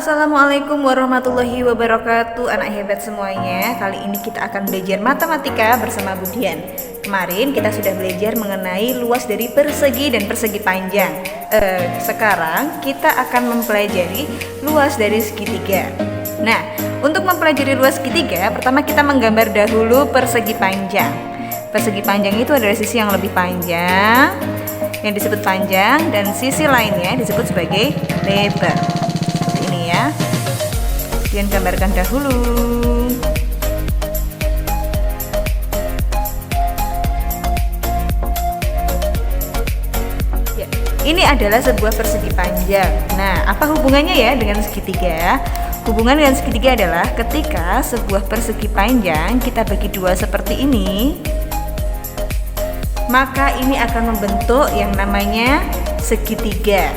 Assalamualaikum warahmatullahi wabarakatuh, anak hebat semuanya. Kali ini kita akan belajar matematika bersama Bu Dian. Kemarin kita sudah belajar mengenai luas dari persegi dan persegi panjang. Sekarang kita akan mempelajari luas dari segitiga. Nah, untuk mempelajari luas segitiga, pertama kita menggambar dahulu persegi panjang. Persegi panjang itu adalah sisi yang lebih panjang, yang disebut panjang, dan sisi lainnya disebut sebagai lebar. Ya, Dian gambarkan dahulu. Ya, ini adalah sebuah persegi panjang. Nah, apa hubungannya ya dengan segitiga? Hubungan dengan segitiga adalah ketika sebuah persegi panjang kita bagi dua seperti ini, maka ini akan membentuk yang namanya segitiga.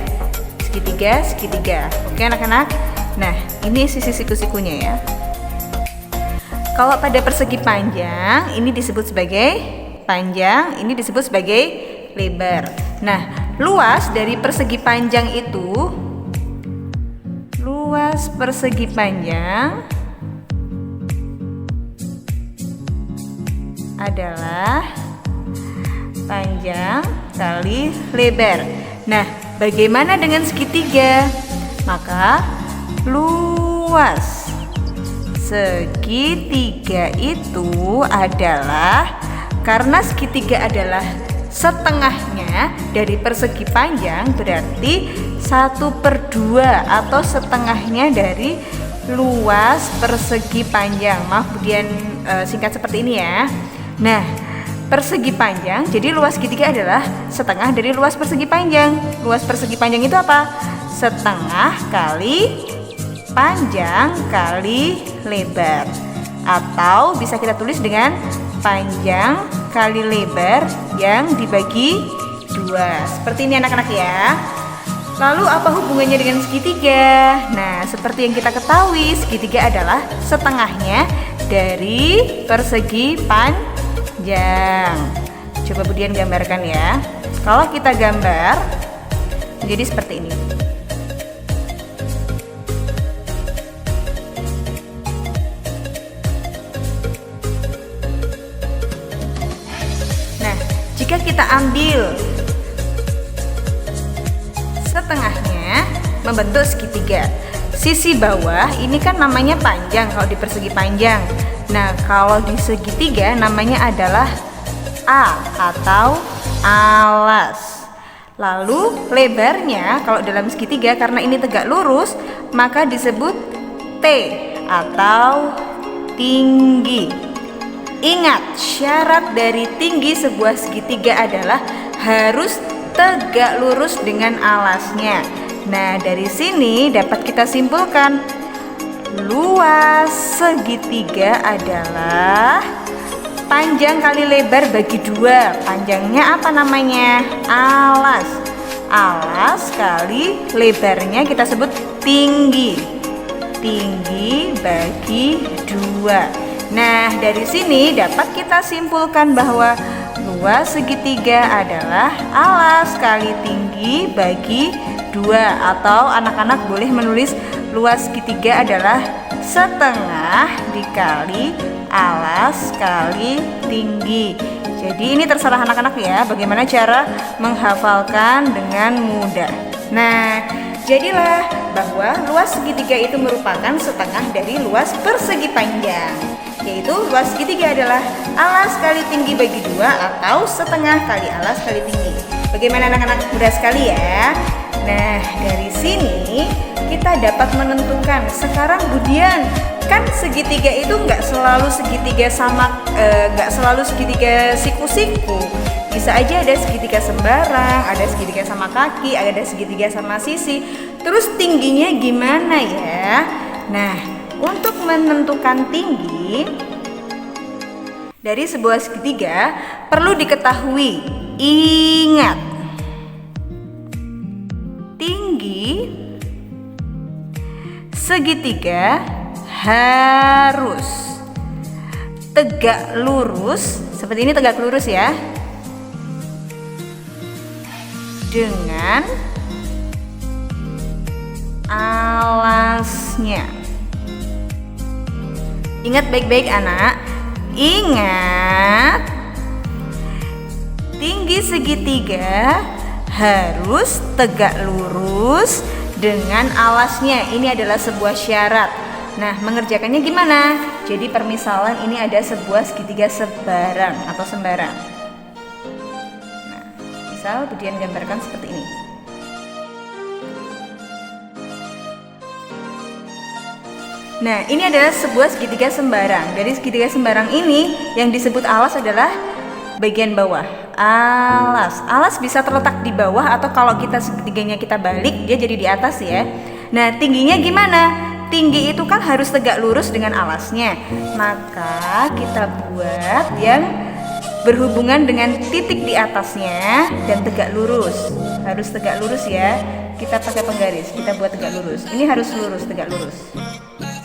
Segitiga. Oke anak-anak. Nah, ini sisi siku-sikunya ya. Kalau pada persegi panjang, ini disebut sebagai panjang, ini disebut sebagai lebar. Nah, luas dari persegi panjang itu, luas persegi panjang adalah panjang kali lebar. Nah, bagaimana dengan segitiga? Maka luas segitiga itu adalah, karena segitiga adalah setengahnya dari persegi panjang, berarti 1/2 atau setengahnya dari luas persegi panjang. Maaf kemudian singkat seperti ini ya. Nah, persegi panjang, jadi luas segitiga adalah setengah dari luas persegi panjang. Luas persegi panjang itu apa? Setengah kali panjang kali lebar, atau bisa kita tulis dengan panjang kali lebar yang dibagi 2. Seperti ini anak-anak ya. Lalu apa hubungannya dengan segitiga? Nah, seperti yang kita ketahui, segitiga adalah setengahnya dari persegi panjang. Coba Bu Dian gambarkan ya. Kalau kita gambar menjadi seperti ini. Jika kita ambil setengahnya membentuk segitiga. Sisi bawah ini kan namanya panjang kalau di persegi panjang. Nah, kalau di segitiga namanya adalah A atau alas. Lalu lebarnya kalau dalam segitiga karena ini tegak lurus, maka disebut T atau tinggi. Ingat, syarat dari tinggi sebuah segitiga adalah harus tegak lurus dengan alasnya. Nah, dari sini dapat kita simpulkan luas segitiga adalah panjang kali lebar bagi 2. Panjangnya apa namanya? Alas. Alas kali lebarnya kita sebut tinggi. Tinggi bagi 2. Nah, dari sini dapat kita simpulkan bahwa luas segitiga adalah alas kali tinggi bagi 2, atau anak-anak boleh menulis luas segitiga adalah setengah dikali alas kali tinggi. Jadi ini terserah anak-anak ya, bagaimana cara menghafalkan dengan mudah. Nah, jadilah bahwa luas segitiga itu merupakan setengah dari luas persegi panjang, yaitu luas segitiga adalah alas kali tinggi bagi 2 atau setengah kali alas kali tinggi. Bagaimana anak-anak? Mudah sekali ya. Nah, dari sini kita dapat menentukan. Sekarang Bu Dian, kan segitiga itu nggak selalu segitiga sama, nggak selalu segitiga siku-siku. Bisa aja ada segitiga sembarang, ada segitiga sama kaki, ada segitiga sama sisi. Terus tingginya gimana ya? Nah, untuk menentukan tinggi dari sebuah segitiga perlu diketahui. Ingat, tinggi segitiga harus tegak lurus. Seperti ini tegak lurus ya. Dengan alasnya. Ingat baik-baik anak, ingat tinggi segitiga harus tegak lurus dengan alasnya. Ini adalah sebuah syarat. Nah, mengerjakannya gimana? Jadi permisalan ini ada sebuah segitiga sebarang atau sembarang. Nah, misal Budian gambarkan seperti ini. Nah, ini adalah sebuah segitiga sembarang. Dari segitiga sembarang ini yang disebut alas adalah bagian bawah. Alas bisa terletak di bawah, atau kalau kita segitiganya kita balik, dia jadi di atas ya. Nah, tingginya gimana? Tinggi itu kan harus tegak lurus dengan alasnya. Maka kita buat yang berhubungan dengan titik di atasnya dan tegak lurus. Harus tegak lurus ya. Kita pakai penggaris, kita buat tegak lurus. Ini harus lurus, tegak lurus.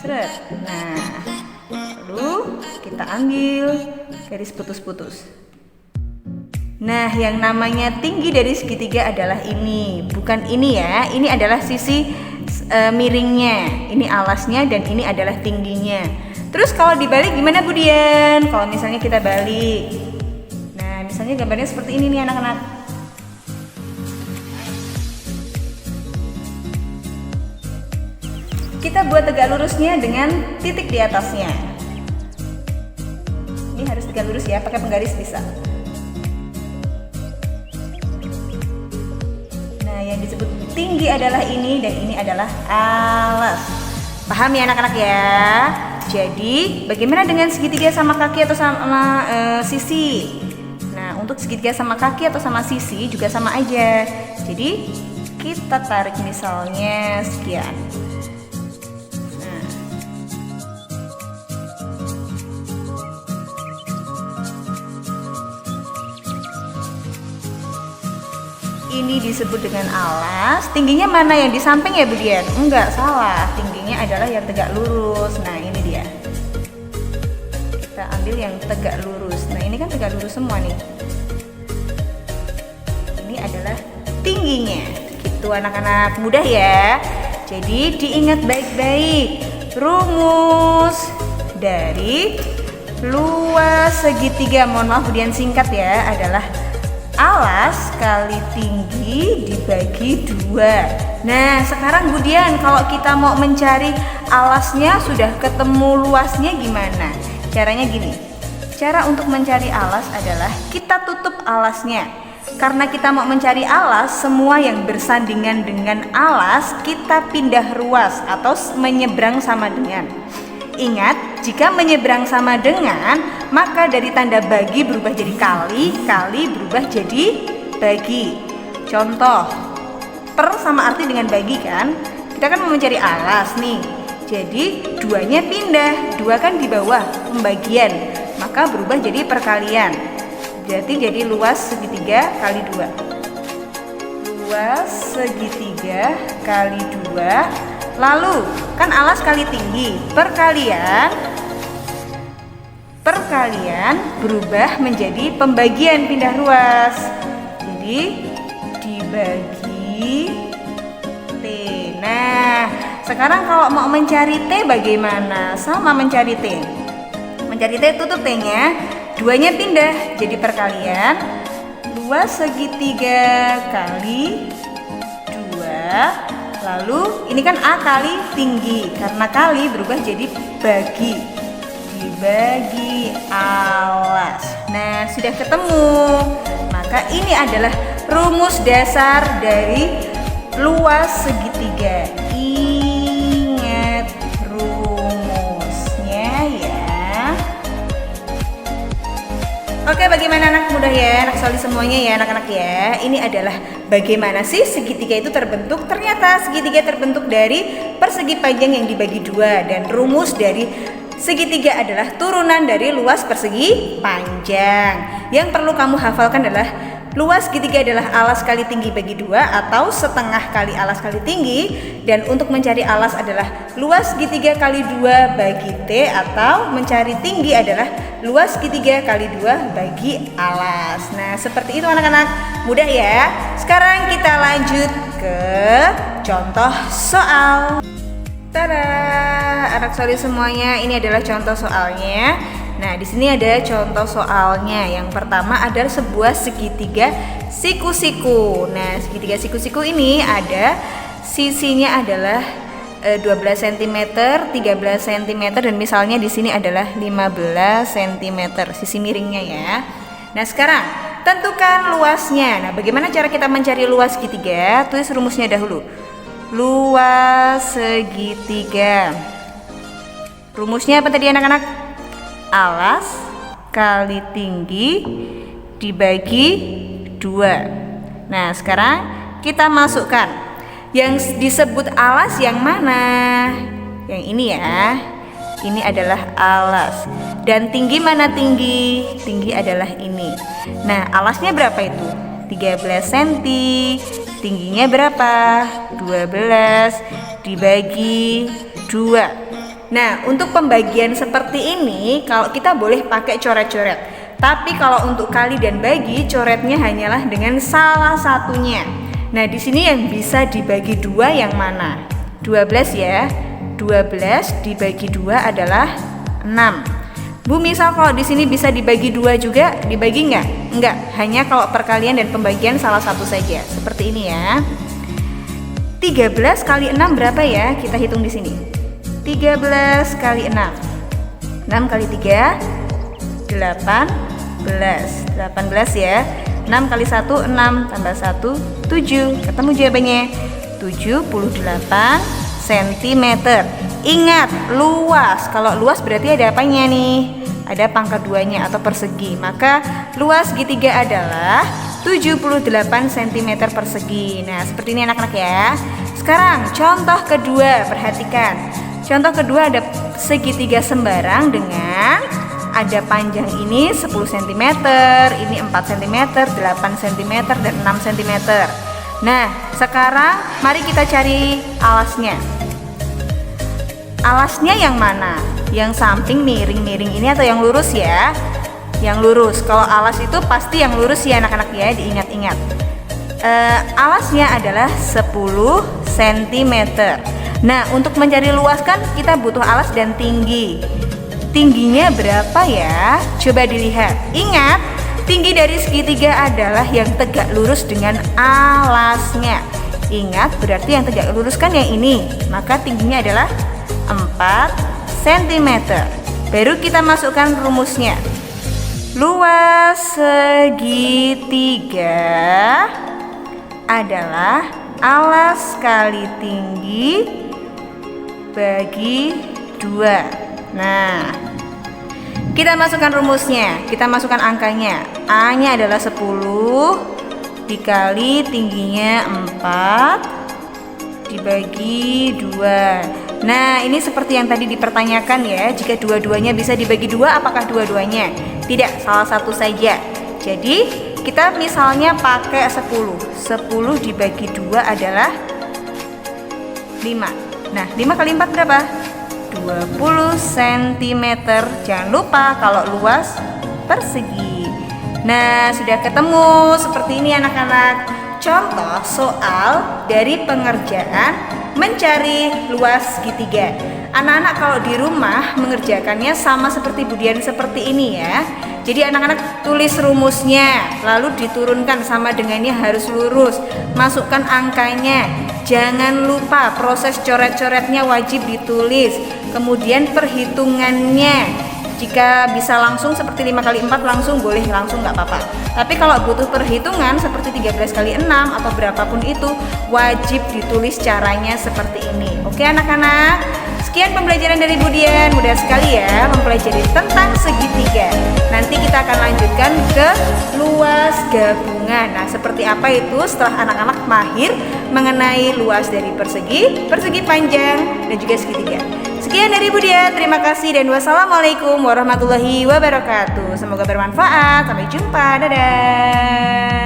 Seret. Nah, lalu kita ambil garis putus-putus. Nah, yang namanya tinggi dari segitiga adalah ini, bukan ini ya. Ini adalah sisi miringnya, ini alasnya, dan ini adalah tingginya. Terus kalau dibalik gimana Budian? Kalau misalnya kita balik, nah misalnya gambarnya seperti ini nih anak-anak. Kita buat tegak lurusnya dengan titik di atasnya. Ini harus tegak lurus ya, pakai penggaris bisa. Yang disebut tinggi adalah ini, dan ini adalah alas. Paham ya anak-anak ya? Jadi bagaimana dengan segitiga sama kaki atau sama sisi? Nah, untuk segitiga sama kaki atau sama sisi juga sama aja. Jadi kita tarik misalnya sekian. Ini disebut dengan alas. Tingginya mana, yang di samping ya Budian? Enggak, salah. Tingginya adalah yang tegak lurus. Nah, ini dia. Kita ambil yang tegak lurus. Nah, ini kan tegak lurus semua nih. Ini adalah tingginya. Gitu anak-anak, mudah ya. Jadi diingat baik-baik. Rumus dari luas segitiga, mohon maaf Budian singkat ya, adalah alas kali tinggi dibagi 2. Nah, sekarang Budian kalau kita mau mencari alasnya, sudah ketemu luasnya, gimana? Caranya gini. Cara untuk mencari alas adalah kita tutup alasnya. Karena kita mau mencari alas, semua yang bersandingan dengan alas kita pindah ruas atau menyeberang sama dengan. Ingat, jika menyeberang sama dengan, maka dari tanda bagi berubah jadi kali, kali berubah jadi bagi. Contoh, per sama arti dengan bagi kan? Kita kan mau mencari alas nih. Jadi duanya pindah, 2 kan di bawah, pembagian, maka berubah jadi perkalian. Berarti jadi luas segitiga kali 2. Luas segitiga kali 2. Lalu kan alas kali tinggi, perkalian berubah menjadi pembagian, pindah ruas. Jadi dibagi T. Nah, sekarang kalau mau mencari T bagaimana? Sama mencari T. Mencari T, tutup T-nya, 2-nya pindah jadi perkalian. Luas segitiga kali 2. Lalu ini kan A kali tinggi, karena kali berubah jadi bagi, dibagi alas. Nah, sudah ketemu. Maka ini adalah rumus dasar dari luas segitiga. Ingat rumusnya ya. Oke, bagaimana anak mudah ya, anak solid semuanya ya anak-anak ya. Ini adalah bagaimana sih segitiga itu terbentuk. Ternyata segitiga terbentuk dari persegi panjang yang dibagi 2. Dan rumus dari segitiga adalah turunan dari luas persegi panjang. Yang perlu kamu hafalkan adalah luas segitiga adalah alas kali tinggi bagi 2 atau setengah kali alas kali tinggi, dan untuk mencari alas adalah luas segitiga kali 2 bagi T, atau mencari tinggi adalah luas segitiga kali 2 bagi alas. Nah, seperti itu anak-anak, mudah ya. Sekarang kita lanjut ke contoh soal. Tada, anak solid semuanya, ini adalah contoh soalnya. Nah, di sini ada contoh soalnya. Yang pertama adalah sebuah segitiga siku-siku. Nah, segitiga siku-siku ini ada sisinya adalah 12 cm, 13 cm, dan misalnya di sini adalah 15 cm sisi miringnya ya. Nah, sekarang tentukan luasnya. Nah, bagaimana cara kita mencari luas segitiga? Tulis rumusnya dahulu. Luas segitiga. Rumusnya apa tadi anak-anak? Alas kali tinggi dibagi 2. Nah, sekarang kita masukkan. Yang disebut alas yang mana? Yang ini ya. Ini adalah alas. Dan tinggi mana tinggi? Tinggi adalah ini. Nah, alasnya berapa itu? 13 cm. Tingginya berapa? 12 dibagi 2. Nah, untuk pembagian seperti ini, kalau kita boleh pakai coret-coret. Tapi kalau untuk kali dan bagi, coretnya hanyalah dengan salah satunya. Nah, di sini yang bisa dibagi 2 yang mana? 12 ya. 12 dibagi 2 adalah 6. Bu, misal kalau di sini bisa dibagi 2 juga, dibagi enggak? Enggak, hanya kalau perkalian dan pembagian salah satu saja. Seperti ini ya. 13 kali 6 berapa ya? Kita hitung di sini. 13 kali 6. 6 kali 3 18. 18 ya. 6 kali 1 6 tambah 1 7. Ketemu jawabannya 78 cm. Ingat, luas. Kalau luas berarti ada apanya nih? Ada pangkat 2-nya atau persegi. Maka luas segitiga adalah 78 cm persegi. Nah, seperti ini anak-anak ya. Sekarang contoh kedua, perhatikan. Contoh kedua ada segitiga sembarang dengan ada panjang ini 10 cm, ini 4 cm, 8 cm, dan 6 cm. Nah, sekarang mari kita cari alasnya. Alasnya yang mana? Yang samping miring-miring ini atau yang lurus ya? Yang lurus. Kalau alas itu pasti yang lurus ya anak-anak ya, diingat-ingat. Alasnya adalah 10 cm. Nah, untuk mencari luas kan kita butuh alas dan tinggi. Tingginya berapa ya? Coba dilihat. Ingat, tinggi dari segitiga adalah yang tegak lurus dengan alasnya. Ingat, berarti yang tegak lurus kan yang ini. Maka tingginya adalah 4 cm. Baru kita masukkan rumusnya. Luas segitiga adalah alas kali tinggi bagi 2. Nah, kita masukkan rumusnya, kita masukkan angkanya. A-nya adalah 10 dikali tingginya 4 dibagi 2. Nah, ini seperti yang tadi dipertanyakan ya. Jika dua-duanya bisa dibagi 2, apakah dua-duanya? Tidak, salah satu saja. Jadi, kita misalnya pakai 10. 10 dibagi 2 adalah 5. Nah, 5 kali 4 berapa? 20 cm. Jangan lupa kalau luas persegi. Nah, sudah ketemu seperti ini anak-anak. Contoh soal dari pengerjaan mencari luas segitiga. Anak-anak kalau di rumah mengerjakannya sama seperti Budian seperti ini ya. Jadi anak-anak tulis rumusnya, lalu diturunkan sama dengannya harus lurus. Masukkan angkanya. Jangan lupa proses coret-coretnya wajib ditulis. Kemudian perhitungannya. Jika bisa langsung seperti 5 kali 4 langsung boleh, langsung nggak apa-apa. Tapi kalau butuh perhitungan seperti 13 kali 6 atau berapapun itu, wajib ditulis caranya seperti ini. Oke anak-anak, sekian pembelajaran dari Budian. Mudah sekali ya mempelajari tentang segitiga. Nanti kita akan lanjutkan ke luas gabungan. Nah, seperti apa itu setelah anak-anak mahir mengenai luas dari persegi, persegi panjang, dan juga segitiga. Sekian dari Budian, terima kasih dan wassalamualaikum warahmatullahi wabarakatuh. Semoga bermanfaat, sampai jumpa, dadah.